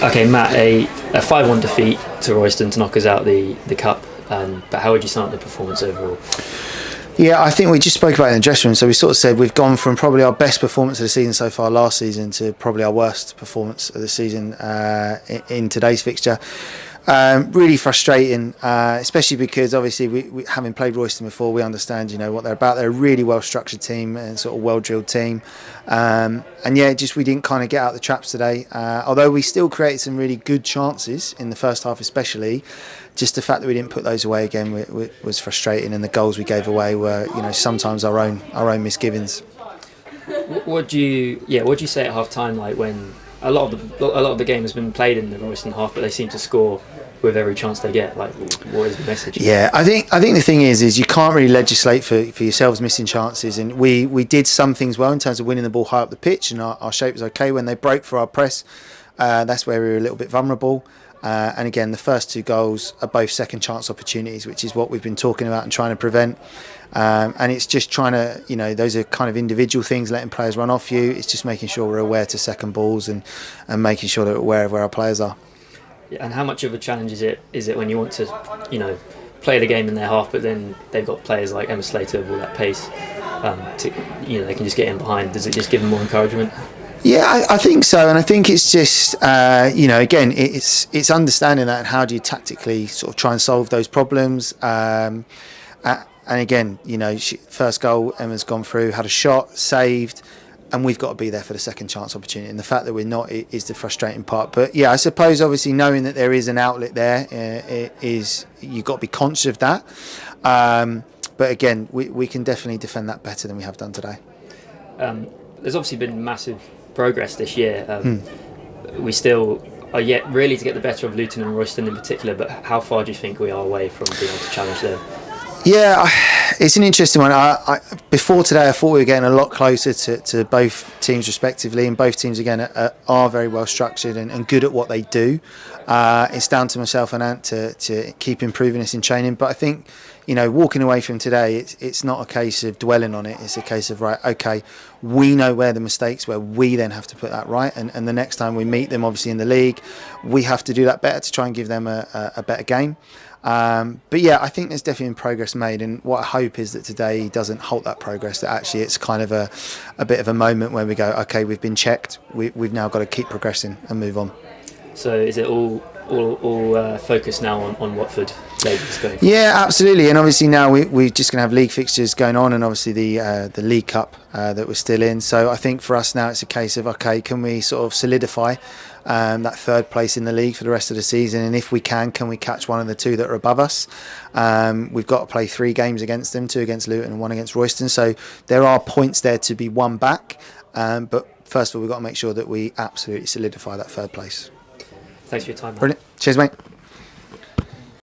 Okay, Matt, a 5-1 defeat to Royston to knock us out the cup. But how would you sum up the performance overall? Yeah, I think we just spoke about it in the dressing room. So we sort of said we've gone from probably our best performance of the season so far last season to probably our worst performance of the season in today's fixture. Really frustrating, especially because obviously we having played Royston before, we understand what they're about. They're a really well structured team and sort of well drilled team, and yeah, just we didn't kind of get out the traps today. Although we still created some really good chances in the first half, especially. Just the fact that we didn't put those away again was frustrating, and the goals we gave away were sometimes our own misgivings. What do you say at half time? Like when a lot of the game has been played in the Royston half, but they seem to score with every chance they get. Like, what is the message? Yeah, I think the thing is you can't really legislate for yourselves missing chances, and we did some things well in terms of winning the ball high up the pitch, and our shape was okay when they broke for our press. That's where we were a little bit vulnerable. And again, the first two goals are both second chance opportunities, which is what we've been talking about and trying to prevent. And it's just trying to, those are kind of individual things, letting players run off you. It's just making sure we're aware to second balls and making sure that we're aware of where our players are. Yeah, and how much of a challenge is it when you want to, play the game in their half, but then they've got players like Emma Slater with all that pace, they can just get in behind. Does it just give them more encouragement? Yeah, I think so, and I think it's just again, it's understanding that and how do you tactically sort of try and solve those problems. And again, first goal, Emma's gone through, had a shot, saved, and we've got to be there for the second chance opportunity. And the fact that we're not is the frustrating part. But yeah, I suppose obviously knowing that there is an outlet there is you've got to be conscious of that. But again, we can definitely defend that better than we have done today. There's obviously been massive progress this year. We still are yet really to get the better of Luton and Royston in particular, but how far do you think we are away from being able to challenge them? Yeah, it's an interesting one. Before today, I thought we were getting a lot closer to both teams respectively, and both teams again are very well structured and good at what they do. It's down to myself and Ant to keep improving this in training, but I think walking away from today, it's not a case of dwelling on it. It's a case of, right, okay, we know where the mistakes were. We then have to put that right, and the next time we meet them, obviously in the league, we have to do that better to try and give them a better game. But yeah, I think there's definitely been progress made, and what I hope is that today doesn't halt that progress, that actually it's kind of a bit of a moment where we go, okay, we've been checked, we've now got to keep progressing and move on. So is it all focused now on Watford? Yeah, absolutely, and obviously now we're just going to have league fixtures going on, and obviously the League Cup that we're still in. So I think for us now it's a case of, okay, can we sort of solidify that third place in the league for the rest of the season, and if we can we catch one of the two that are above us? We've got to play 3 games against them, 2 against Luton and 1 against Royston, so there are points there to be won back, but first of all we've got to make sure that we absolutely solidify that third place. Thanks for your time, Matt. Brilliant. Cheers, mate.